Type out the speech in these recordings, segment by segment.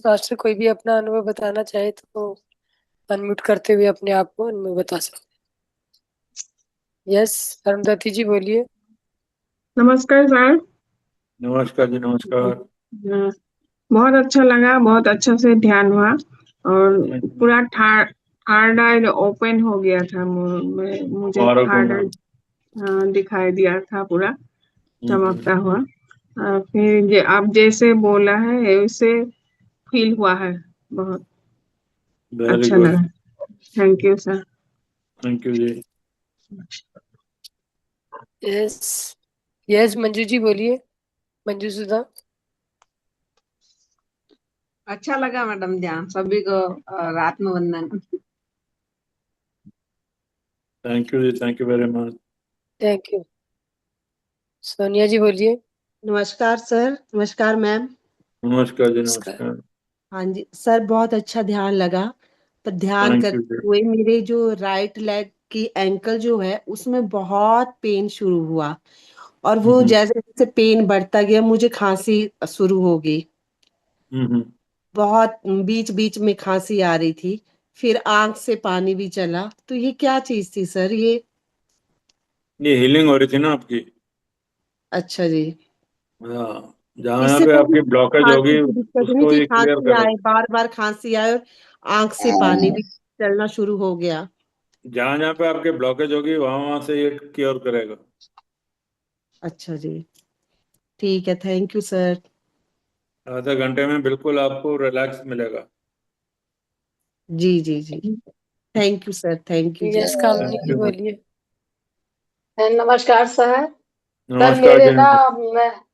Master कोई भी अपना अनुभव बताना चाहे तो अनम्यूट करते हुए अपने आप को अनुभव बता सकते। यस, अरुंधति जी बोलिए। नमस्कार सर। नमस्कार जी, नमस्कार। हाँ, बहुत अच्छा लगा, बहुत अच्छा से ध्यान हुआ और पूरा थर्ड आई ओपन हो गया था। मुझे मुबारक हो थर्ड मैम। आई दिखाई दिया था पूरा चमकता हुआ। फिर आप जैसे बोला है उससे फील हुआ है, बहुत वेरी अच्छा गुड। लगा। Thank you sir. Thank you जी। यस, यस मंजू जी बोलिए। मंजू सुधा। अच्छा लगा मैडम ध्यान सभी को। रात में वंदन। थैंक यू जी, thank you very much. Thank you. Sonia ji बोलिए। नमस्कार सर। नमस्कार मैम। नमस्कार जी, नमस्कार। नमस्कार। हाँ जी सर, बहुत अच्छा ध्यान लगा। पर ध्यान थैंक यू करते जी। हुए मेरे जो राइट लेग की एंकल जो है उसमें बहुत पेन शुरू हुआ और वो हम्म, जैसे जैसे पेन बढ़ता गया मुझे खांसी शुरू हो गई। हम्म। बहुत बीच बीच में खांसी आ रही थी, फिर आंख से पानी भी चला। तो ये क्या चीज थी सर ये? ये हीलिंग हो रही थी ना आपकी। अच्छा जी। हाँ, जहाँ जहाँ इससे पे पहले आपकी ब्लॉकेज खांसी होगी की दिक्कत नहीं उसको थी, ये क्लियर खांसी आए, करेगा। बार बार खांसी आए और आंख से पानी भी चलना शुरू हो गया। जहाँ जहाँ पे आपके ब्लॉकेज होगी वहां वहां से ये क्योर करेगा। अच्छा जी, ठीक है, थैंक यू सर। आधे घंटे में बिल्कुल आपको रिलैक्स मिलेगा। जी जी जी, thank you sir, thank you जी। यस कामिनी थैंक जी यू मैम। बोलिए। नमस्कार सर। सर नमस्कार मेरे जी, ना नमस्कार।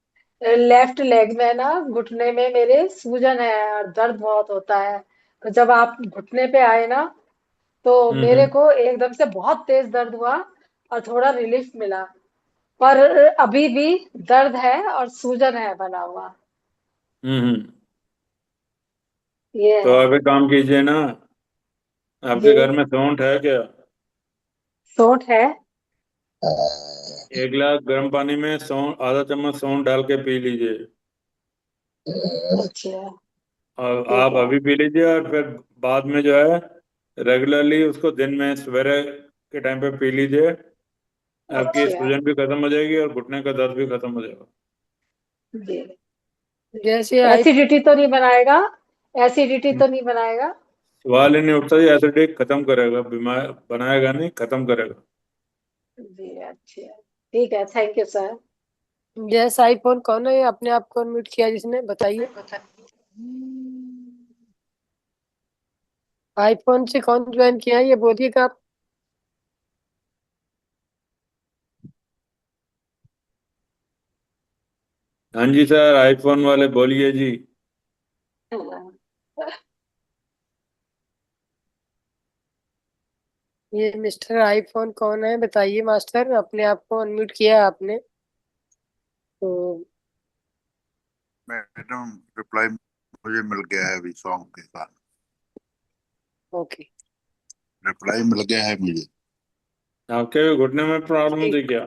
लेफ्ट लेग में ना घुटने में मेरे सूजन है और दर्द बहुत होता है। तो जब आप घुटने पे आए ना तो मेरे हम्म, को एकदम से बहुत तेज दर्द हुआ और थोड़ा रिलीफ मिला। पर अभी भी दर्द है और सूजन है बना हुआ। हम्म। ये तो है। आप एक काम कीजिए ना, आपके जी। घर में सौंठ है क्या? सोंठ है। 1 गिलास गर्म पानी में सौंठ, आधा चम्मच सौंठ डाल के पी लीजिए। अच्छा। और ठीक आप है। अभी पी लीजिए और फिर बाद में जो है रेगुलरली उसको दिन में सवेरे के टाइम पे पी लीजिए। आपकी अच्छा। सूजन भी खत्म हो जाएगी और घुटने का दर्द भी खत्म हो जाएगा। जी। जैसे आई। एसिडिटी तो नहीं बनाएगा? एसिडिटी तो नहीं बनाएगा? सवाल ही नहीं उठता जी, एसिडिटी खत्म करेगा, बीमार बनाएगा नहीं, खत्म करेगा। जी अच्छा। ठीक है, thank you sir. Yes, iPhone कौन है? अपने आप को अनम्यूट किया जिसने, बताइए। आईफोन से कौन ज्वाइन किया है ये बोलिएगा आप। हाँ जी सर, आईफोन वाले बोलिए जी। ये मिस्टर आईफोन कौन है बताइए मास्टर, अपने आप को अनम्यूट किया है आपने तो। मैडम, रिप्लाई मुझे मिल गया है अभी सॉन्ग के साथ। ओके। रिप्लाई मिल गया है मुझे। आपके घुटने में प्रॉब्लम ठीक। थी क्या?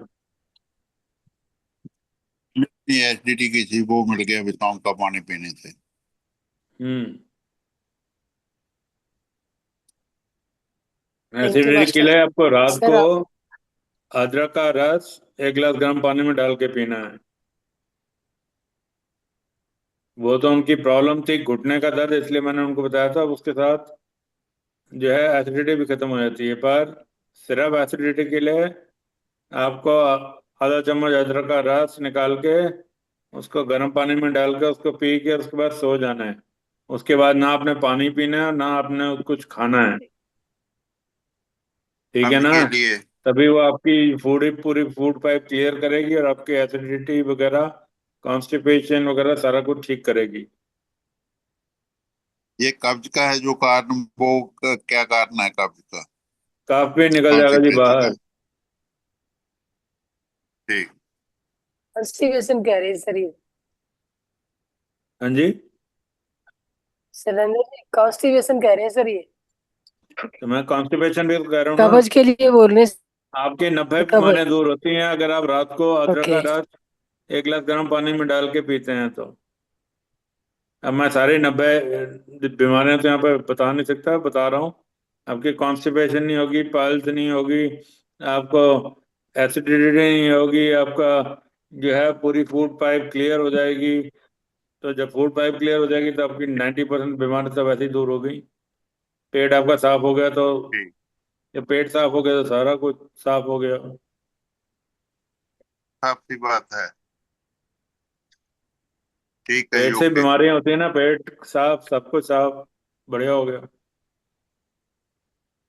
इतनी एसिडिटी की थी, वो मिल गया अभी सॉन्ग का पानी पीने से। हम्म। थैंक यू एसिडिटी के मास्टर। लिए आपको रात सर को आप। अदरक का रस 1 गिलास गर्म पानी में डाल के पीना है। वो तो उनकी प्रॉब्लम थी घुटने का दर्द, इसलिए मैंने उनको बताया था। उसके साथ जो है एसिडिटी भी खत्म हो जाती है। पर सिर्फ एसिडिटी के लिए आपको आधा चम्मच अदरक का रस निकाल के उसको गर्म पानी में डाल के उसको पी के उसके बाद सो जाना है। उसके बाद ना आपने पानी पीना है ना आपने कुछ खाना है। ठीक है अभी ना? के लिए तभी वो आपकी पूरी फूड पाइप क्लियर करेगी और आपकी एसिडिटी वगैरह, कॉन्स्टिपेशन वगैरह सारा कुछ ठीक करेगी। ये कब्ज का है जो कारण, वो क्या कारण है कब्ज का? काफी निकल जाएगा जी कॉन्स्टिपेशन बाहर। है। ठीक। कॉन्स्टिपेशन कह रहे हैं सर ये। हाँ जी। सरेंद्र जी कॉन्स्टिपेशन कह रहे हैं सर ये। तो मैं कॉन्स्टिपेशन भी तो कह रहा हूँ ना। कब्ज के लिए बोल रहे हैं। आपकी 90 कब्ज। बीमारियां दूर होती हैं अगर आप रात को अदरक ओके। का रस 1 गिलास गर्म पानी में डाल के पीते हैं तो। अब मैं सारी 90 बीमारियां तो यहाँ पे बता नहीं सकता, बता रहा हूँ। आपकी कॉन्स्टिपेशन नहीं होगी, पाइल्स नहीं होगी, आपको एसिडिटी नहीं होगी, आपका जो है पूरी फूड पाइप क्लियर हो जाएगी। तो जब फूड पाइप क्लियर हो जाएगी तो आपकी 90% बीमारी तो वैसे ही दूर हो गई। पेट आपका साफ हो गया तो, ठीक। जब पेट साफ हो गया तो सारा कुछ साफ हो गया। साफ सी बात है। ठीक है जी, पेट से ओके। बीमारियां होती है ना, पेट साफ, सब कुछ साफ, बढ़िया हो गया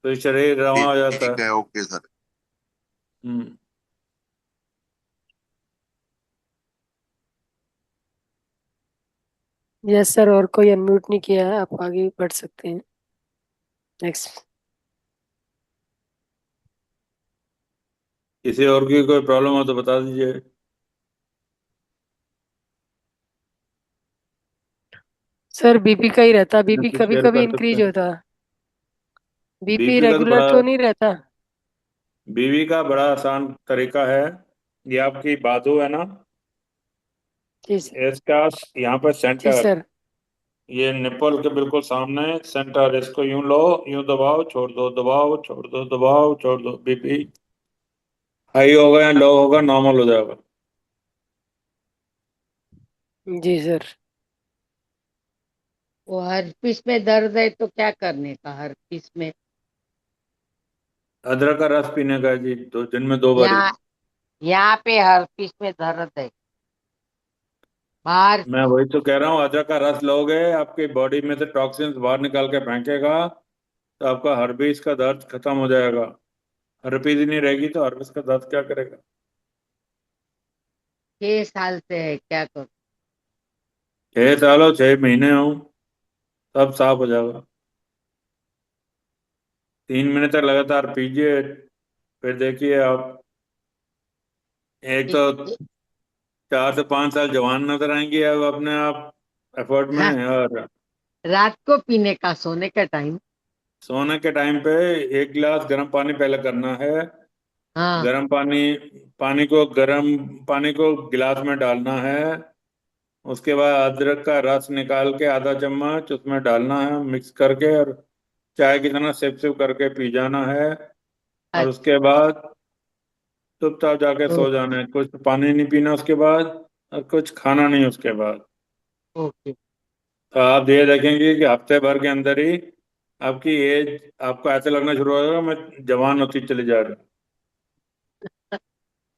तो शरीर रवां ठीक हो जाता ठीक है। है, ओके सर। हम्म। यस सर, और कोई अनम्यूट नहीं किया है, आप आगे बढ़ सकते हैं। नेक्स्ट। किसी और की कोई प्रॉब्लम हो तो बता दीजिए। सर बीपी का ही रहता, बीपी मैसेज कभी शेयर कभी कर सकते इंक्रीज हैं। होता। बीपी बीपी का तो रेगुलर बड़ा, तो नहीं रहता। बीवी का बड़ा आसान तरीका है। ये आपकी बाजू है ना, जी सर। इसका यहाँ पर जी सेंटर, सर। ये निप्पल के बिल्कुल सामने सेंटर, इसको यूं लो, यूं दबाओ, छोड़ दो, दबाओ, छोड़ दो, दबाओ, छोड़ दो। बीपी हाई होगा या लो होगा, नॉर्मल हो जाएगा। जी सर। वो हर्पिस में दर्द है तो क्या करने का हर्पिस में? अदरक का रस पीने का है जी, 2 दिन में 2 बारी। यहाँ यहाँ पे हर्पिस में दर्द है बाहर। मैं वही तो कह रहा हूँ, अदरक का रस लोगे, आपकी बॉडी में से टॉक्सिन्स बाहर निकाल के फेंकेगा, तो आपका हर्पीस का दर्द खत्म हो जाएगा। हर्पीस ही नहीं रहेगी तो हर्पीस का दर्द क्या करेगा। 6 साल से है, क्या करूं? 6 साल हो, 6 महीने हो, सब साफ हो जाएगा। 3 महीने तक लगातार पीजिए, फिर देखिए आप, एक ए- तो ए- 4 से 5 साल जवान नजर आएंगे अब अपने आप एफर्ट में। हाँ, और रात को पीने का सोने का टाइम। सोने के टाइम पे 1 गिलास गर्म पानी पहले करना है। हाँ। गर्म पानी, गर्म पानी को गिलास में डालना है। उसके बाद अदरक का रस निकाल के आधा चम्मच उसमें डालना है, मिक्स करके, और चाय की तरह सिप सिप करके पी जाना है। और अच्छा। उसके बाद चुपचाप जाके सो ओके। जाना है, कुछ पानी नहीं पीना उसके बाद, और कुछ खाना नहीं उसके बाद। ओके। तो आप ये देखेंगे कि हफ्ते भर के अंदर ही आपकी एज, आपको ऐसे लगना शुरू हो जाएगा मैं जवान होती चली जा रही हूँ।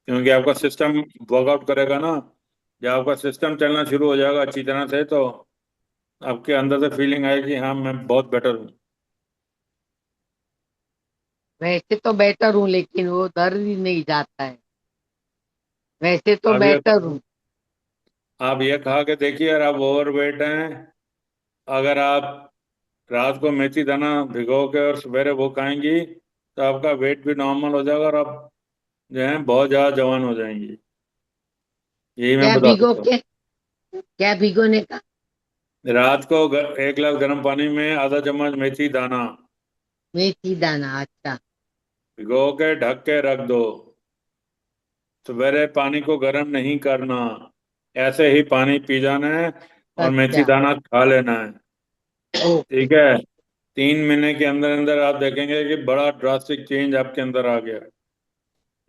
क्योंकि आपका सिस्टम वर्कआउट करेगा ना। जब आपका सिस्टम चलना शुरू हो जाएगा अच्छी तरह से, तो आपके अंदर से फीलिंग आएगी हाँ मैं बहुत बेटर हूँ। वैसे तो बेटर हूँ लेकिन वो दर्द ही नहीं जाता है। वैसे तो आप ये बेटर हूँ। आप ये खा के देखिए, अगर आप ओवरवेट हैं, अगर आप रात को मेथी दाना भिगो के और सवेरे वो खाएंगी, तो आपका वेट भी नॉर्मल हो जाएगा और आप जो है बहुत ज्यादा जवान हो जाएंगी। यही मैं क्या बता भिगो सकता हूँ। के? क्या भिगोने का? रात को 1 गिलास गर्म पानी में आधा चम्मच मेथी दाना मेथी दाना, अच्छा। भिगो के ढक के रख दो। सवेरे पानी को गर्म नहीं करना, ऐसे ही पानी पी जाना है, और मेथी अच्छा। दाना खा लेना है। ओके। ठीक है। 3 महीने के अंदर अंदर आप देखेंगे कि बड़ा ड्रास्टिक चेंज आपके अंदर आ गया।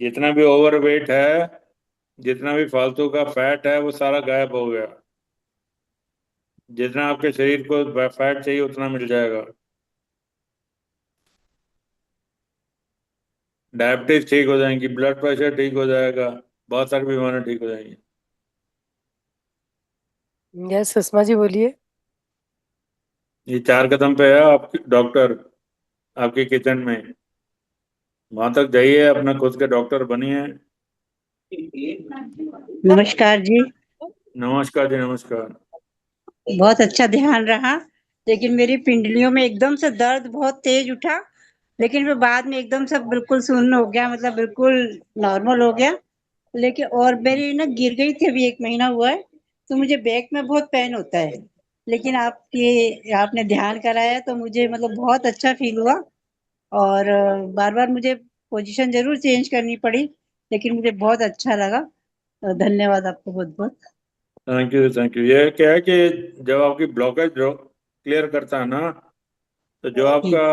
जितना भी ओवरवेट है, जितना भी फालतू का फैट है, वो सारा गायब हो गया। जितना आपके शरीर को फैट चाहिए उतना मिल जाएगा। डायबिटीज ठीक हो जाएंगी, ब्लड प्रेशर ठीक हो जाएगा, बहुत सारी बीमारियां ठीक हो जाएंगी। यस सुषमा जी बोलिए। ये 4 कदम पे है आपकी डॉक्टर, आपकी किचन में। वहां तक जाइए, अपना खुद के डॉक्टर बनिए। नमस्कार जी। नमस्कार जी, नमस्कार। बहुत अच्छा ध्यान रहा, लेकिन मेरी पिंडलियों में एकदम से दर्द बहुत तेज उठा, लेकिन फिर बाद में एकदम से बिल्कुल शून्य हो गया, मतलब बिल्कुल नॉर्मल हो गया। लेकिन और मेरी ना गिर गई थी, अभी 1 महीना हुआ है, तो मुझे बैक में बहुत पेन होता है। लेकिन आपने ध्यान कराया तो मुझे मतलब बहुत अच्छा फील हुआ। और बार बार मुझे पोजीशन जरूर चेंज करनी पड़ी, लेकिन मुझे बहुत अच्छा लगा। धन्यवाद आपको बहुत बहुत। Thank you thank you. ये क्या है कि जब आपकी ब्लॉकेज क्लियर करता है ना, तो जो आपका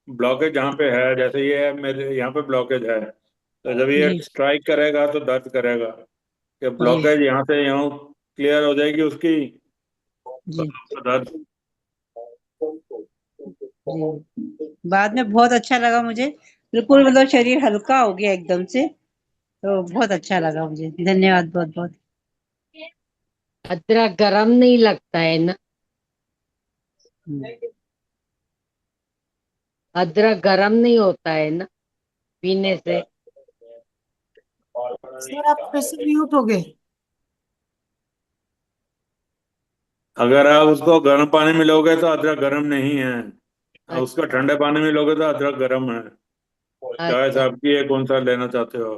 ब्लॉकेज जहाँ पे है, जैसे ये है मेरे यहाँ पे ब्लॉकेज है, तो जब ये जी स्ट्राइक करेगा तो दर्द करेगा। कि जी ब्लॉकेज यहाँ से यहाँ क्लियर हो जाएगी उसकी, तो जी आपका दर्द। जी। बाद में बहुत अच्छा लगा मुझे, बिल्कुल मतलब शरीर हल्का हो गया एकदम से, तो बहुत अच्छा लगा मुझे। धन्यवाद बहुत बहुत। अदरक गरम नहीं लगता है ना? अदरक गरम नहीं होता है ना पीने से? सर आप फिर से म्यूट हो गए। अगर आप उसको गर्म पानी में लोगे तो अदरक गर्म नहीं है, और उसको ठंडे पानी में लोगे तो अदरक गर्म है। चॉइस अच्छा, आपकी है, कौन सा लेना चाहते हो।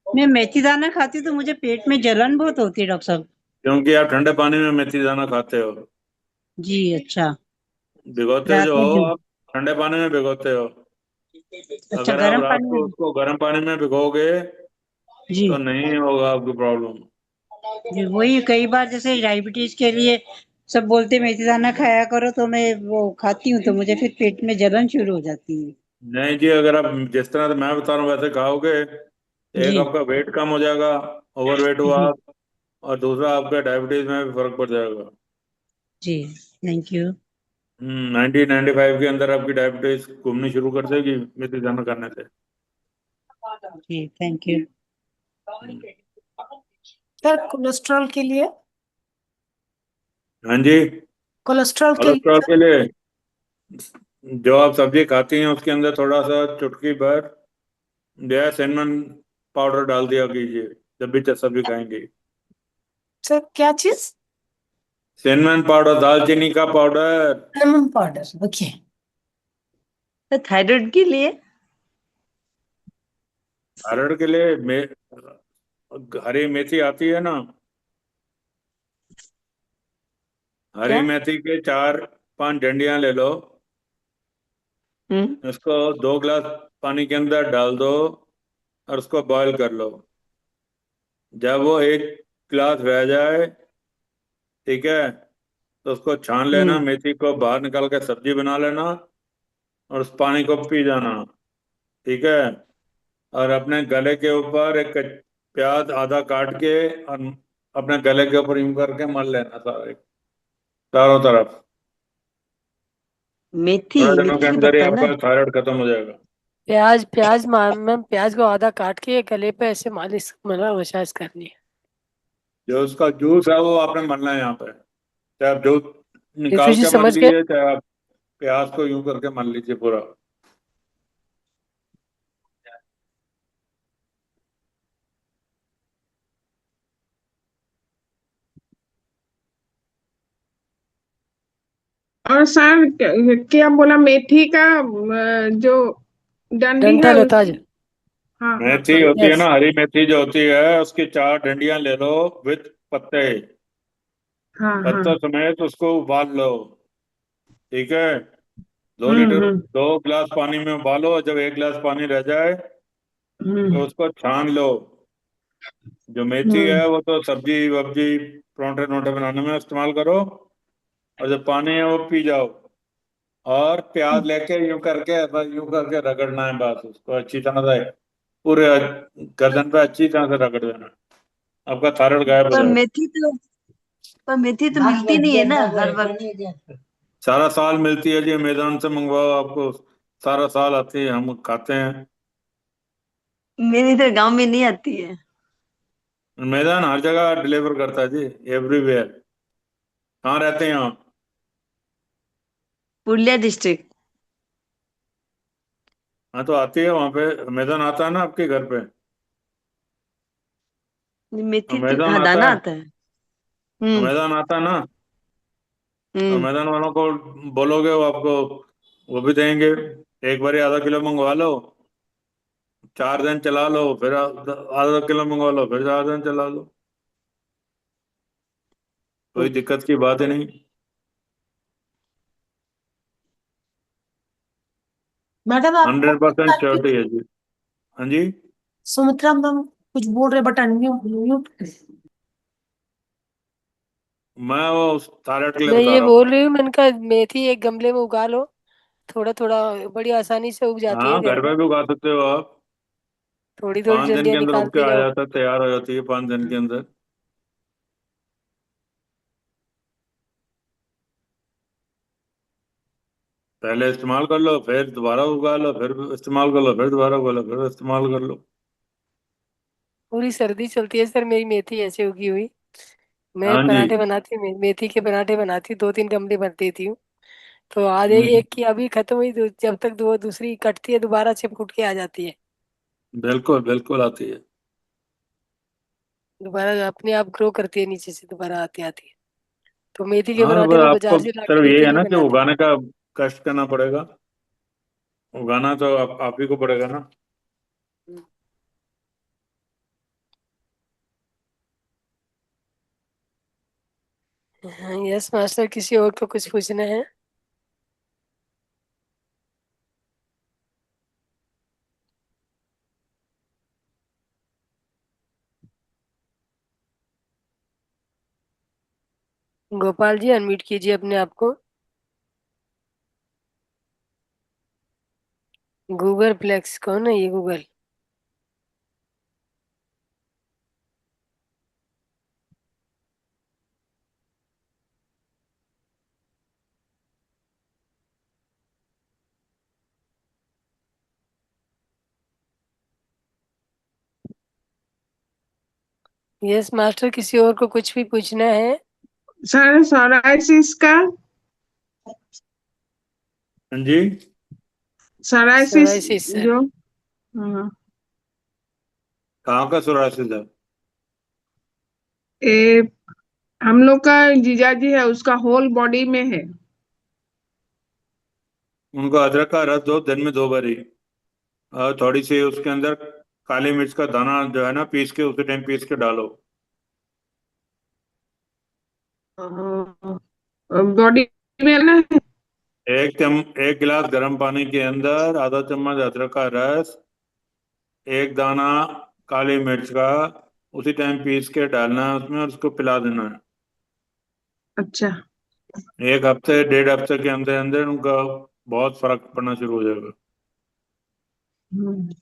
मैं मेथी दाना खाती हूँ तो मुझे पेट में जलन बहुत होती है डॉक्टर साहब। क्योंकि आप ठंडे पानी में मेथी दाना खाते हो। जी अच्छा। भिगोते रात जो में हो भी। आप, ठंडे पानी में भिगोते हो। अच्छा अगर आप गर्म रात पानी को में। उसको गर्म पानी में भिगोगे जी तो नहीं होगा आपको प्रॉब्लम। जी वही कई बार जैसे डायबिटीज के लिए सब बोलते मेथी दाना खाया करो, तो मैं वो खाती हूँ तो मुझे फिर पेट में जलन शुरू हो जाती है। नहीं जी, अगर आप जिस तरह से मैं बता रहा हूँ वैसे खाओगे, एक जी आपका वेट कम हो जाएगा, ओवरवेट हुआ जी आप, और दूसरा आपका डायबिटीज में भी फर्क पड़ जाएगा। जी। Thank you. 1995 के अंदर आपकी डायबिटीज घूमनी शुरू कर देगी मेथी दाना खाने से। जी थैंक यू। सर कोलेस्ट्रॉल के लिए, हाँ जी। कोलेस्ट्रॉल के लिए कोलेस्ट्रॉल सर। के लिए जो आप सब्जी खाती हैं उसके अंदर थोड़ा सा चुटकी भर जो है सिनेमन पाउडर डाल दिया कीजिए जब भी सब्जी खाएंगे। सर क्या चीज? सिनेमन पाउडर, दालचीनी का powder. Lemon powder, okay. Thyroid के लिए। थायराइड के लिए हरी मेथी आती है ना, हरी क्या? मेथी के 4-5 डंडियां ले लो। हम्म उसको 2 गिलास पानी के अंदर डाल दो और उसको बॉईल कर लो। जब वो 1 गिलास रह जाए, ठीक है, तो उसको छान लेना, हम्म मेथी को बाहर निकाल के सब्जी बना लेना और उस पानी को पी जाना। ठीक है। और अपने गले के ऊपर एक प्याज आधा काट के और अपने गले के ऊपर यूं करके मल लेना सारे, चारों तरफ। मेथी थोड़े दिनों के मेथी के अंदर ही पत्ता ना। आपका थायराइड खत्म हो जाएगा। प्याज प्याज मैम, प्याज को आधा काट के गले पे ऐसे मालिश मतलब मसाज करनी है। जो उसका जूस है वो आपने मलना है यहाँ पे, चाहे आप जूस निकाल रिफ्यूजी के मल समझ गए। लीजिए, चाहे आप प्याज को यूं करके मल लीजिए पूरा। और सर क्या बोला मेथी का जो डंडी है डंठल होता उसकी। है। हाँ हाँ मेथी हाँ। होती है ना, यस। हरी मेथी जो होती है उसकी 4 डंडियां ले लो विद पत्ते, हाँ हाँ। पत्ता समेत उसको उबाल लो। ठीक है। 2 लीटर हम्म। 2 गिलास पानी में उबालो, जब 1 गिलास पानी रह जाए हम्म तो उसको छान लो। जो मेथी हम्म है वो तो सब्जी वब्जी परांठे वरांठे बनाने में इस्तेमाल करो, और जो पानी है वो पी जाओ। और प्याज लेके यूं करके बस यूं करके रगड़ना है, बस उसको अच्छी तरह से पूरे गर्दन पे अच्छी तरह से रगड़ देना, आपका थायराइड गायब हो पर जाएगा। मेथी तो पर मेथी तो मिलती नहीं है ना हर वक्त। सारा साल मिलती है जी, अमेजोन से मंगवाओ, आपको सारा साल आती है, हम खाते हैं। मेरे इधर गांव में नहीं आती है। अमेजोन हर जगह डिलीवर करता है जी, एवरीवेयर। कहाँ रहते हैं आप? पुरुलिया डिस्ट्रिक्ट। हाँ तो आती है वहाँ पे, अमेजोन आता है ना आपके घर पे। मेथी तो अमेजोन हाँ आता दाना है, आता है। हम्म अमेजोन आता है ना। हम्म अमेजोन वालों को बोलोगे वो आपको वो भी देंगे। एक बार आधा किलो मंगवा लो, 4 दिन चला लो, फिर आधा किलो मंगवा लो, फिर 4 दिन चला लो, कोई दिक्कत की बात ही नहीं। मैडम आपको 100% श्योरिटी है जी। हाँ जी। सुमित्रा मैम कुछ बोल रहे बट अनम्यूट। मैं वो थायराइड के लिए मैं बता ये रहा बोल हूँ। रही हूँ, मैंने कहा मेथी एक गमले में उगा लो, थोड़ा थोड़ा, बड़ी आसानी से उग जाती है हाँ, घर घर में। पे भी उगा सकते हो आप। थोड़ी थोड़ी 5 दिन के डंडियां अंदर उग के निकालते आ जाओ। जाता है, तैयार हो जाती है 5 दिन के अंदर। पहले इस्तेमाल कर लो, फिर दोबारा उगा लो, फिर इस्तेमाल कर लो, फिर दोबारा उगा लो, फिर इस्तेमाल कर लो। पूरी सर्दी चलती है सर मेरी मेथी ऐसे उगी हुई। मैं हाँ जी। पराठे बनाती हूँ, मेथी के पराठे बनाती हूँ, 2-3 गमले भर देती हूँ। तो आज हम्म, एक की अभी खत्म हुई, तो जब तक दो दूसरी कटती है दोबारा चिपक के आ जाती है। बिल्कुल बिल्कुल आती है। दोबारा अपने आप ग्रो करती है, नीचे से दोबारा आती आती है। तो मेथी के हाँ, पराठे बस मैं आपको बाजार से लाके सिर्फ घर ये पे है नहीं ना कि बनाती। उगाने का कष्ट करना पड़ेगा। उगाना तो आप ही को पड़ेगा ना। हाँ, यस मास्टर, किसी और को कुछ पूछना है? गोपाल जी अनम्यूट कीजिए अपने आप को। गूगल प्लेक्स कौन है ये गूगल? यस मास्टर, किसी और को कुछ भी पूछना है? सर सोराइसिस का, हाँ जी। Psoriasis psoriasis sir. जो, हाँ, कहाँ का सोरासिस है? ए, हम लोग का जीजाजी है, उसका होल बॉडी में है। उनको अदरक का रस दो, दिन में 2 बारी। और थोड़ी सी उसके अंदर काली मिर्च का दाना जो है ना, पीस के उसी टाइम पीस के डालो। बॉडी में ना है। 1 गिलास गर्म पानी के अंदर आधा चम्मच अदरक का रस, 1 दाना काली मिर्च का, उसी टाइम पीस के डालना है उसमें और उसको पिला देना है। अच्छा। 1 हफ्ते 1.5 हफ्ते के अंदर अंदर उनका बहुत फर्क पड़ना शुरू हो जाएगा। हम्म।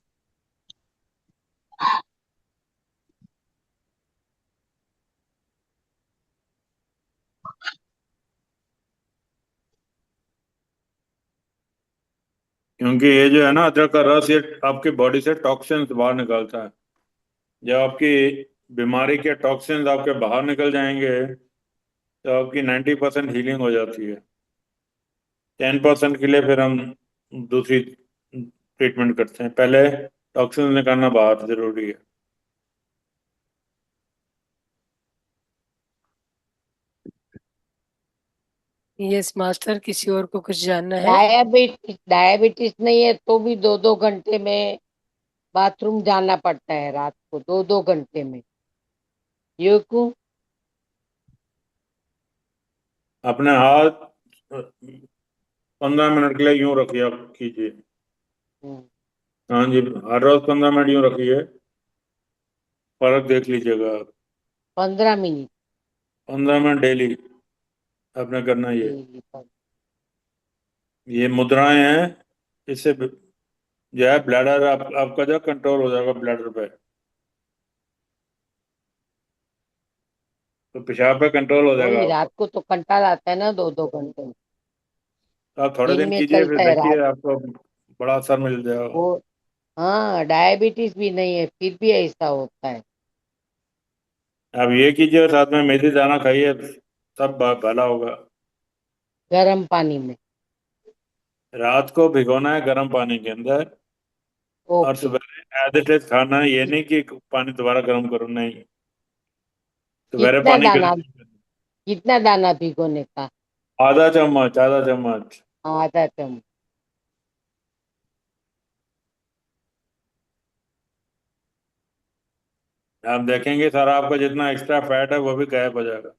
क्योंकि ये जो है ना अदरक का रस, ये आपकी बॉडी से टॉक्सिन्स बाहर निकालता है। जब आपकी बीमारी के टॉक्सिन्स आपके बाहर निकल जाएंगे तो आपकी 90% हीलिंग हो जाती है। 10% के लिए फिर हम दूसरी ट्रीटमेंट करते हैं। पहले टॉक्सिन निकालना बहुत जरूरी है। यस मास्टर, किसी और को कुछ जानना है? डायबिटीज नहीं है तो भी 2-2 घंटे में बाथरूम जाना पड़ता है रात को, 2-2 घंटे में। ये क्यों? अपने हाथ 15 मिनट के लिए यूं रखिए, कीजिए। हम्म, हाँ जी, हर रोज 15 मिनट यूं रखिए, फर्क देख लीजिएगा आप। 15 मिनट 15 मिनट डेली आपने करना है डेली पर। ये मुद्राएं हैं। इससे जो है ब्लैडर आपका जो कंट्रोल हो जाएगा ब्लैडर पे। तो पेशाब पे कंट्रोल हो जाएगा वही आपका। रात को तो कंटाल आता है ना 2-2 घंटे में। तो आप थोड़े दिन दिन में कीजिए, फिर चलता है देखिए रात आपको बड़ा असर मिल जाएगा। को। हाँ, डायबिटीज भी नहीं है फिर भी ऐसा होता है। आप ये कीजिए और साथ में मेथी दाना खाइए, सब भला होगा। गर्म पानी में। रात को भिगोना है गर्म पानी के अंदर, और ओके। सुबह एज इट इज खाना है। ये नहीं कि पानी दोबारा गर्म करो, नहीं। सवेरे कितना पानी दाना, गर्म, कितना दाना भिगोने का? आधा चम्मच। आधा चम्मच। आप देखेंगे सारा आपका जितना एक्स्ट्रा फैट है वो भी गायब हो जाएगा।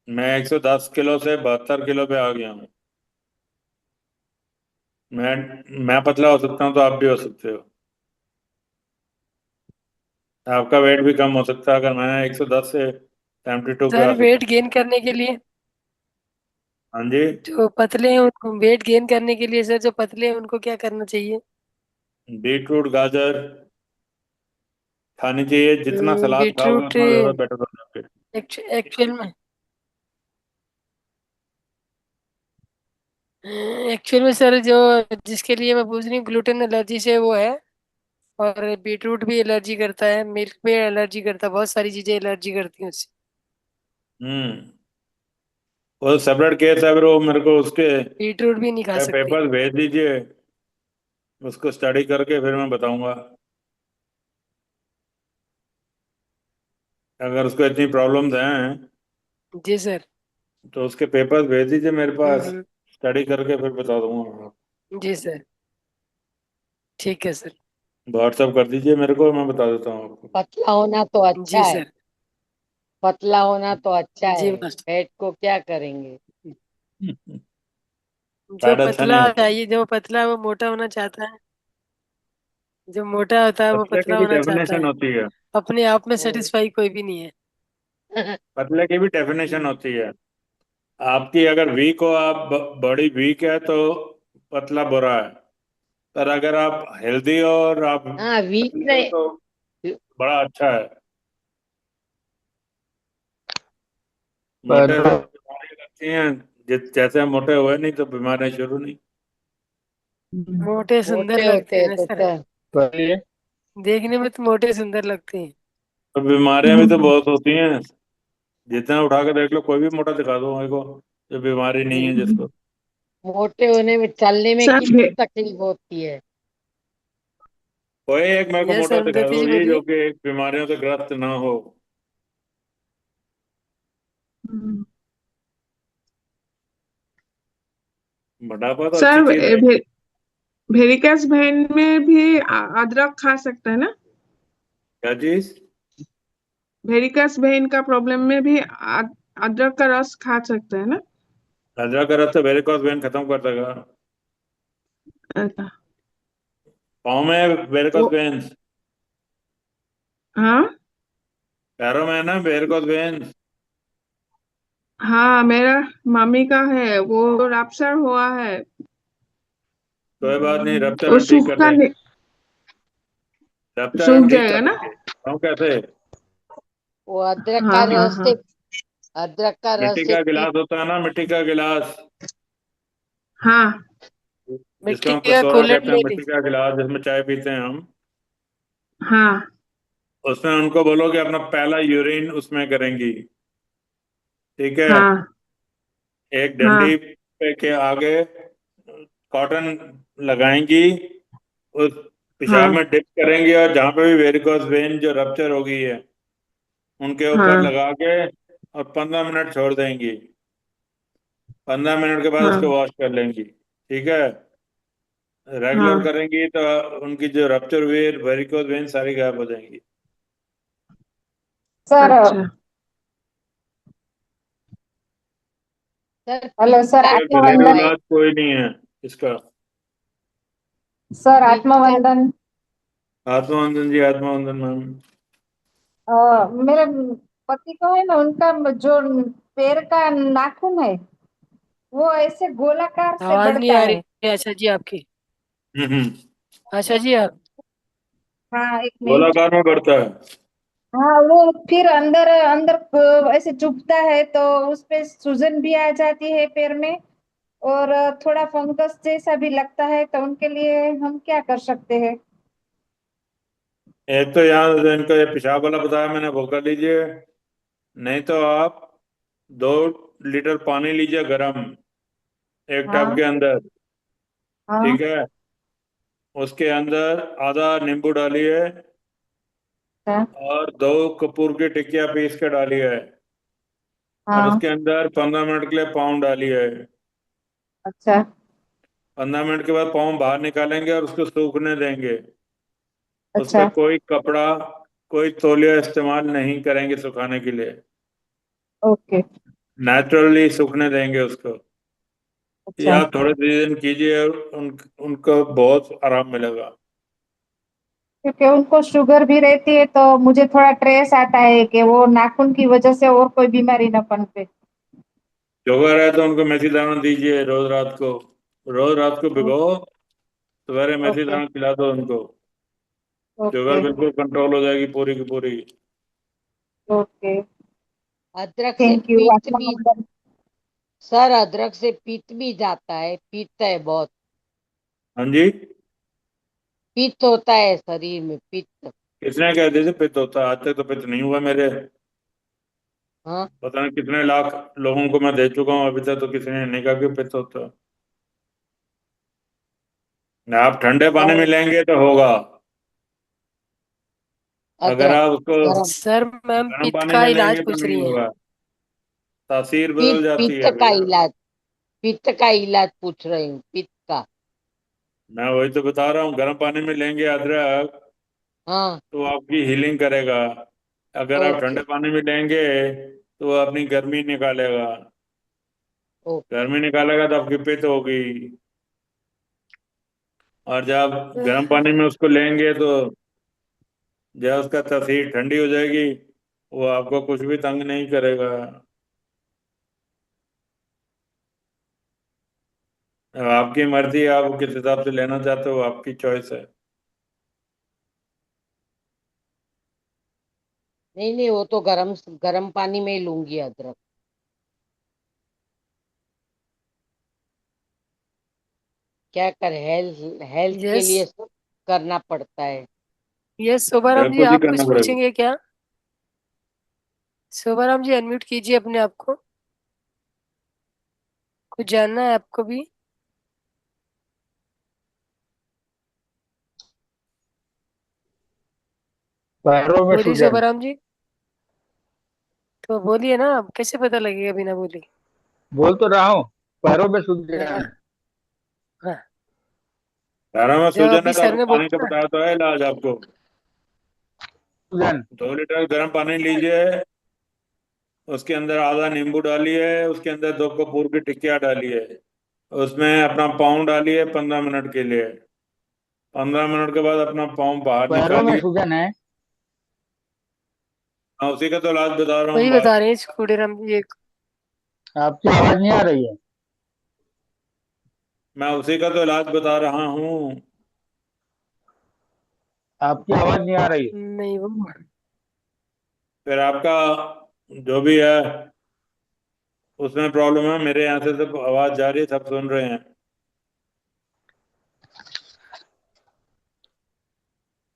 मैं 110 किलो से 72 किलो पे आ गया हूँ। मैं पतला हो सकता हूँ तो आप भी हो सकते हो। आपका वेट भी कम हो सकता है। अगर मैं 110 से 72 पे आ सर सकता वेट हूँ। गेन करने के लिए हाँ जी। जो पतले हैं उनको वेट गेन करने के लिए सर जो पतले हैं उनको क्या करना चाहिए? बीटरूट गाजर खानी चाहिए। जितना सलाद खाओगे बीटरूट उतना ज़्यादा बेटर हो जाओगे। एक्चुअल में सर जो जिसके लिए मैं पूछ रही हूँ ग्लूटेन एलर्जी से वो है। और बीटरूट भी एलर्जी करता है, मिल्क भी एलर्जी करता है, बहुत सारी चीजें एलर्जी करती हैं उससे। हम्म। वो सेपरेट केस है, फिर वो मेरे को उसके बीटरूट भी नहीं खा सकते। पेपर भेज दीजिए। उसको स्टडी करके फिर मैं बताऊंगा। अगर उसको इतनी प्रॉब्लम्स हैं जी सर। तो उसके पेपर्स भेज दीजिए मेरे पास। हम्म। स्टडी करके फिर बता दूंगा। जी सर। ठीक है सर। व्हाट्सअप कर दीजिए मेरे को, मैं बता देता हूँ आपको। पतला होना तो अच्छा जी है, सर। पतला होना तो अच्छा जी है, मास्टर। पेट को क्या करेंगे। जो फैट अच्छा नहीं पतला होता। चाहिए, जो पतला है वो मोटा होना चाहता है, जो मोटा होता है वो पतले की पतला भी होना चाहता डेफिनेशन है। होती है। अपने आप में हम्म। सेटिस्फाई कोई भी नहीं है। पतले की भी डेफिनेशन होती है। आपकी अगर वीक हो, आप बॉडी वीक है तो पतला बुरा है। पर अगर आप हेल्दी हो और आप हाँ, वीक पतले हो नहीं। तो बड़ा अच्छा है। मोटे से बीमारी लगती हैं। जैसे हम मोटे हुए नहीं तो बीमारियां शुरू नहीं। मोटे सुंदर मोटे लगते होते हैं हैं ना तो सर, देखने में तो मोटे सुंदर लगते हैं। तो बीमारियां भी तो बहुत होती हैं। जितना उठा के देख लो, कोई भी मोटा दिखा दो मेरे को, जो बीमारी नहीं है जिसको। मोटे होने में, चलने में सर कितनी तकलीफ होती है। कोई एक मेरे को यस मोटा दिखा अरुंधति दो जी जी, जो बोलिए। कि बीमारियों से ग्रस्त ना हो। मोटापा तो अच्छी सर चीज है। वेरिकस वेन में भी अदरक खा सकते हैं ना? क्या चीज? वेरिकस वेन का प्रॉब्लम में भी अदरक का रस खा सकते हैं ना? अदरक का रस तो वेरिकॉज वेन खत्म कर देगा। अच्छा। पाँव में वेरिकॉज वो वेन्स, हाँ पैरों में है ना वेरिकॉज वेन्स। हाँ, मेरा मम्मी का है, वो रप्चर हुआ है। कोई बात नहीं, रप्चर वो हम ठीक कर सूखा देंगे। रप्चर हम सूख ठीक कर जाएगा ना? देंगे। हम कैसे? वो अदरक का हाँ हाँ रस हाँ से, अदरक का मिट्टी रस से का पी। गिलास होता है ना, मिट्टी का गिलास, हाँ जिसको मिट्टी हम का कटोरा कूलेट कहते हैं, ले मिट्टी लीजिए। का गिलास जिसमें चाय पीते हैं हम। हाँ उसमें उनको बोलो कि अपना पहला यूरिन उसमें करेंगी। ठीक है। हाँ एक हाँ डंडी पे के आगे कॉटन लगाएंगी, उस पेशाब हाँ में डिप करेंगी, और जहाँ पे भी वेरिकोज वेन जो रप्चर हो गई है उनके ऊपर हाँ लगा के और 15 मिनट छोड़ देंगी। 15 मिनट के बाद उसको हाँ वॉश कर लेंगी। ठीक है। रेगुलर हाँ। करेंगी तो उनकी जो रप्चर हुई वेरिकोज वेन सारी गायब हो जाएंगी। सर अच्छा सर हेलो सर, पीता कोई भी घरेलू आत्मवंदन। दवाई। इलाज कोई नहीं है इसका। सर पीता। आत्मवंदन। आत्मवंदन जी, आत्मवंदन मैम। मेरे पति को है ना, उनका जो पैर का नाखून है वो ऐसे गोलाकार से आवाज नहीं बढ़ता आ है। रही आशा जी आपकी। हम्म। आशा जी आप। हाँ, एक मिनट। गोलाकार में बढ़ता है। हाँ, वो फिर अंदर अंदर ऐसे चुभता है तो उस पे सूजन भी आ जाती है पैर में। और थोड़ा फंगस जैसा भी लगता है, तो उनके लिए हम क्या कर सकते हैं? एक तो यहाँ जो इनका ये पेशाब वाला बताया मैंने, वो कर लीजिए। नहीं तो आप 2 लीटर पानी लीजिए गर्म, एक टब हाँ के अंदर। हाँ ठीक है। उसके अंदर आधा नींबू डालिए, हाँ और 2 कपूर की टिकिया पीस के डालिए, और हाँ। उसके अंदर 15 मिनट के लिए पाँव डालिए। अच्छा 15 मिनट के बाद पाँव बाहर निकालेंगे और उसको सूखने देंगे। उस पर अच्छा कोई कपड़ा, कोई तौलिया इस्तेमाल नहीं करेंगे सुखाने के लिए। ओके। नेचुरली सूखने देंगे उसको। ये अच्छा आप थोड़े दिन कीजिए, उनको बहुत आराम मिलेगा। क्योंकि उनको शुगर भी रहती है, तो मुझे थोड़ा ट्रेस आता है कि वो नाखून की वजह से और कोई बीमारी न पनपे। शुगर है तो उनको मेथी दाना दीजिए रोज रात को। रोज रात को भिगो, सवेरे मेथी ओके दाना खिला दो उनको। शुगर ओके बिल्कुल कंट्रोल हो जाएगी पूरी की पूरी। ओके। अदरक से थैंक यू। पित्त अच्छा भी, मैडम। सर अदरक से पित्त भी जाता है, पित्त है बहुत, हाँ जी। पित्त होता है शरीर में, पित्त। किसने कह दिया था पित्त होता है? आज तक तो पित्त नहीं हुआ मेरे। हाँ पता नहीं कितने लाख लोगों को मैं दे चुका हूँ, अभी तक तो किसी ने नहीं कहा कि पित्त होता है। आप ठंडे पानी में और लेंगे तो होगा। अगर अदरक आप उसको गरम, सर मैम गर्म पित्त पानी का में इलाज लेंगे तो पूछ नहीं रही हैं। होगा। तासीर पित्त, बदल जाती पित्त है का भैया। इलाज, पित्त का इलाज पूछ रही हूँ, पित्त का। मैं वही तो बता रहा हूँ, गर्म पानी में लेंगे अदरक हाँ तो आपकी हीलिंग करेगा। अगर आप ओके ठंडे पानी में लेंगे तो वो अपनी गर्मी निकालेगा। ओके। गर्मी निकालेगा तो आपकी पित्त होगी। और जब गर्म पानी में उसको लेंगे तो जब उसका तासीर ठंडी हो जाएगी, वो आपको कुछ भी तंग नहीं करेगा। अब आपकी मर्जी है, आप किस हिसाब से लेना चाहते हो, आपकी चॉइस है। नहीं नहीं, वो तो गरम गरम पानी में ही लूंगी अदरक। क्या कर, हेल्थ हेल्थ के यस लिए सब करना पड़ता है। यस शोभाराम जी, बिल्कुल ही आप कुछ करना पड़ेगा। पूछेंगे क्या? शोभाराम जी अनम्यूट कीजिए अपने आप को। कुछ जानना है आपको भी? पैरों में बोलिए सूजन। शोभाराम जी। तो बोलिए ना, आप कैसे पता लगेगा बिना बोले? बोल तो रहा हूँ, पैरों में हाँ सूजन। हाँ। पैरों में जब सूजन अभी है तो सर आपको ने पानी का बोला ना। बताया तो है इलाज आपको। सूजन। 2 लीटर गर्म पानी लीजिए, उसके अंदर आधा नींबू डालिए, उसके अंदर 2 कपूर की टिकिया डालिए, उसमें अपना पाँव डालिए 15 मिनट के लिए। 15 मिनट के बाद अपना पाँव बाहर पैरों में निकालिए। सूजन है। हाँ, उसी का तो इलाज बता रहा हूँ वही बात। बता रहे हैं खुड़ीराम जी एक। आपकी आवाज नहीं आ रही है। मैं उसी का तो इलाज बता रहा हूँ। आपकी आवाज नहीं आ रही है। नहीं वो फिर आपका जो भी है उसमें प्रॉब्लम है, मेरे यहाँ से सब आवाज जा रही है, सब सुन रहे हैं।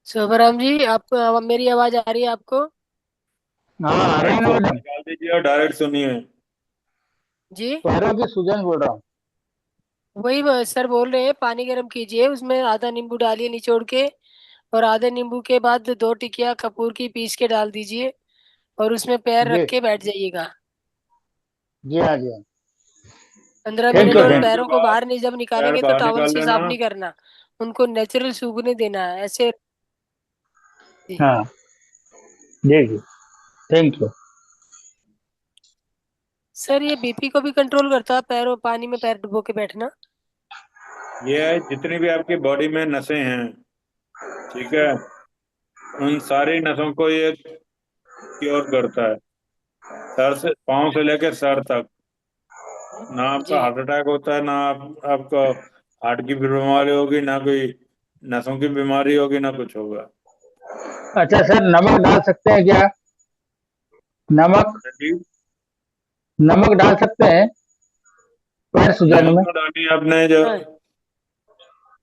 शोभाराम जी, आपको मेरी आवाज आ रही है आपको? हाँ आ रही है ना हेडफोन मैडम। निकाल दीजिए और डायरेक्ट सुनिए। जी पैरों की सूजन बोल रहा हूँ। वही सर बोल रहे हैं, पानी गर्म कीजिए, उसमें आधा नींबू डालिए निचोड़ के, और आधे नींबू के बाद 2 टिकिया कपूर की पीस के डाल दीजिए, और उसमें पैर रख जी के बैठ जाइएगा। जी हाँ जी हाँ। 10 थैंक पंद्रह मिनट, यू और थैंक मिनट के पैरों को बाद बाहर नहीं, जब पैर निकालेंगे तो बाहर टॉवल निकाल से लेना। साफ नहीं करना, उनको नेचुरल सूखने देना है ऐसे। यू। हाँ जी जी। Thank you. सर ये बीपी को भी कंट्रोल करता है, पैरों पानी में पैर डुबो के बैठना? ये है, जितनी भी आपकी बॉडी में नसें हैं, ठीक है, उन सारी नसों को ये क्योर करता है। सर से पाँव से लेकर सर तक। ना आपका जी हार्ट अटैक होता है, ना आपको हार्ट की बीमारी होगी, ना कोई नसों की बीमारी होगी, ना कुछ होगा। अच्छा सर, नमक डाल सकते हैं क्या? नमक, जी। नमक डाल सकते हैं पैर सूजन नमक में? तो डालिए आपने जो, हाँ।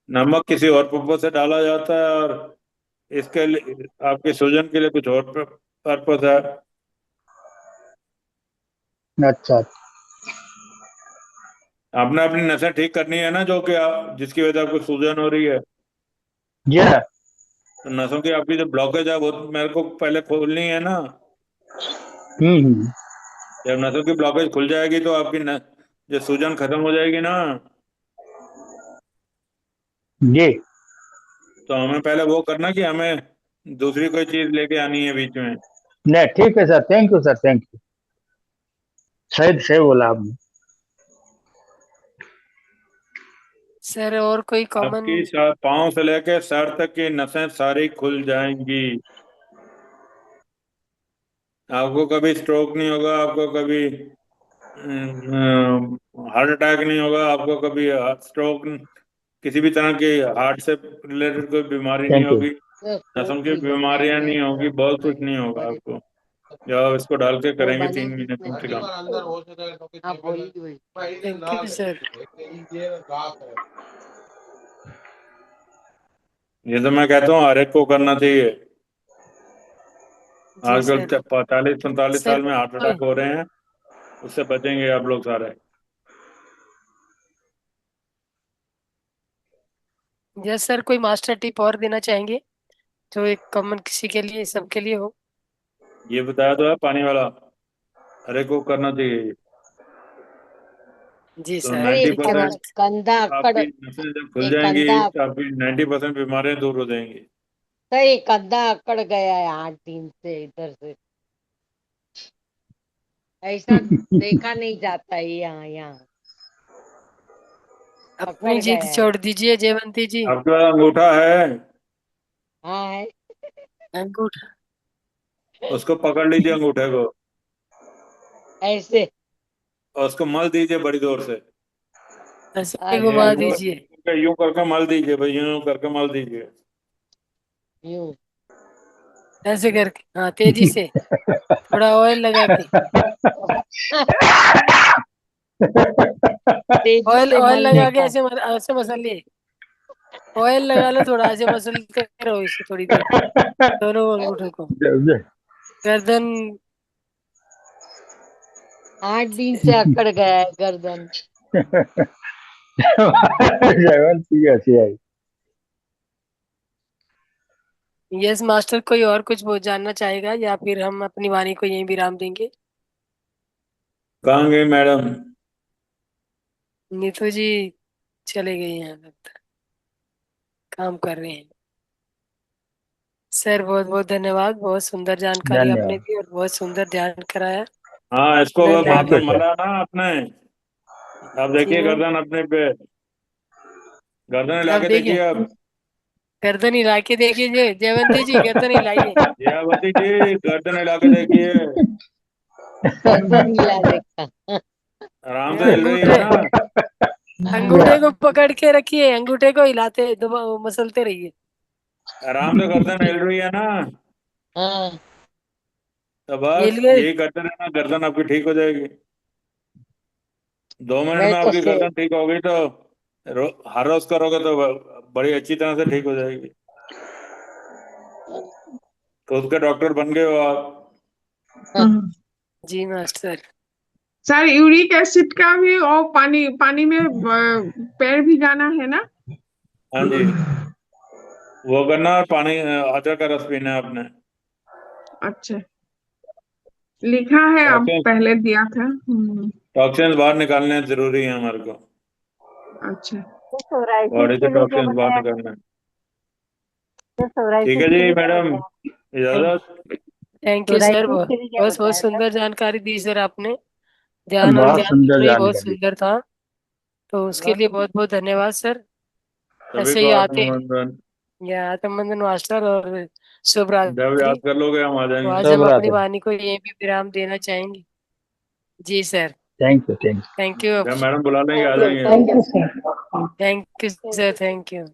नमक किसी और पर्पज से डाला जाता है, और इसके लिए आपके सूजन के लिए कुछ और पर्पज है। अच्छा। आपने अपनी नसें ठीक करनी है ना, जो कि जिसकी वजह से आपको सूजन हो रही है। जी हाँ। तो नसों की आपकी जो ब्लॉकेज है वो तो मेरे को पहले खोलनी है ना। हम्म। जब नसों की ब्लॉकेज खुल जाएगी तो आपकी जो सूजन खत्म हो जाएगी ना। जी। तो हमें पहले वो करना कि हमें दूसरी कोई चीज लेके आनी है बीच में। नहीं ठीक है sir, thank you sir, thank you. सही सही बोला आपने। सर और कोई कॉमन? आपकी पाँव से लेकर सर तक की नसें सारी खुल जाएंगी। आपको कभी स्ट्रोक नहीं होगा, आपको कभी हार्ट अटैक नहीं होगा, आपको कभी स्ट्रोक, किसी भी तरह की हार्ट से रिलेटेड कोई बीमारी नहीं थैंक यू। होगी, नसों की बीमारियां नहीं होगी, बहुत कुछ नहीं होगा आपको जब आप इसको डाल के करेंगे 3 महीने कम से कम। Thank you sir. ये तो मैं कहता हूँ हर एक को करना चाहिए। जी आजकल सर। 45-45 सर साल में हार्ट अटैक हो रहे हैं, उससे बचेंगे आप लोग सारे। यस सर, कोई मास्टर टिप और देना चाहेंगे जो एक कॉमन किसी के लिए, सबके लिए हो? ये बताया तो है पानी वाला, हर एक को करना चाहिए। जी तो सर, अरे 90% कंधा अक्कड़, आपकी नसें जब खुल एक जाएंगी कंधा, तो आपकी 90% बीमारियां दूर हो जाएंगी। तो एक कंधा अक्कड़ गया है 8 दिन से इधर से, ऐसा देखा नहीं जाता है यहाँ यहाँ, अपनी अक्कड़ जिद गया है। छोड़ दीजिए जयवंती जी। आपका अंगूठा है, हाँ है। अंगूठा उसको पकड़ लीजिए अंगूठे को, ऐसे और उसको मल दीजिए बड़ी जोर से। ऐसे ये घुमा यूं दीजिए। यूं करके मल दीजिए भाई, यूं करके मल दीजिए। यूं ऐसे करके, हाँ तेजी से, थोड़ा ऑयल लगा के। तेजी ऑयल से ऑयल मलने लगा के का। ऐसे मसलिए। ऑयल लगा लो, थोड़ा ऐसे मसलते रहो इसे थोड़ी देर, दोनों अंगूठों को। गर्दन 8 दिन से अकड़ गया है गर्दन। जयवंती ऐसी आई। यस मास्टर, कोई और कुछ वो जानना चाहेगा या फिर हम अपनी वाणी को यहीं विराम देंगे? कहाँ गई मैडम? नीतू जी चले गए हैं, लगता है काम कर रहे हैं। सर बहुत बहुत धन्यवाद, बहुत सुंदर जानकारी आपने धन्यवाद। दी और बहुत सुंदर ध्यान कराया। हाँ, इसको अगर धन्यवाद। थैंक यू आपने सर। मला ना अपने, अब जी देखिए मैम, गर्दन अपने पे, गर्दन हिला अब के देखिए, देखिए अब। गर्दन हिला के देखिए जयवंती जी, गर्दन हिलाइए। जयावती जी गर्दन हिला के देखिए, गर्दन हिला देखा। आराम से हिल रही है अंगूठे ना? अंगूठे को पकड़ के रखिए, अंगूठे को हिलाते मसलते रहिए। आराम से गर्दन हिल रही है ना? हाँ तो बस हिल गए। यही करते रहना, गर्दन आपकी ठीक हो जाएगी। 2 मिनट मैं में तो आपकी से गर्दन ठीक हो गई तो हर रोज करोगे तो बड़ी अच्छी तरह से ठीक हो जाएगी। तो उसके डॉक्टर बन गए हो आप। हम्म। जी मास्टर। सर यूरिक एसिड का भी, और पानी पानी में पैर भिगाना है ना? हाँ जी, वो करना, और पानी अदरक का रस पीना है आपने। अच्छा, लिखा है, आप टॉक्सिन पहले दिया था। टॉक्सिन्स बाहर निकालने जरूरी है हमारे को, तो अच्छा। सोराइसिस बॉडी से के लिए क्या टॉक्सिन्स बाहर बताया? निकालना है। तो ठीक सोराइसिस है के जी लिए क्या मैडम, बताया? इजाजत। थैंक यू सर, सोराइसिस बहुत के लिए क्या बहुत बहुत बताया था? सुंदर जानकारी दी सर आपने। ध्यान और बहुत ज्ञान सुंदर दोनों ही बहुत जानकारी। सुंदर था, तो उसके लिए बहुत बहुत धन्यवाद सर। सभी ऐसे को ही आते आत्मबंधन, या आत्मबंधन मास्टर, और शुभ जब याद रात्रि। कर लोगे हम आ तो जाएंगे। आज शुभ हम अपनी रात्रि। वाणी को यहीं भी विराम देना चाहेंगे। जी sir, thank you. Thank thank you. जब मैडम बुला लेंगे आ थैंक जाएंगे। You sir. Thank you sir, thank you.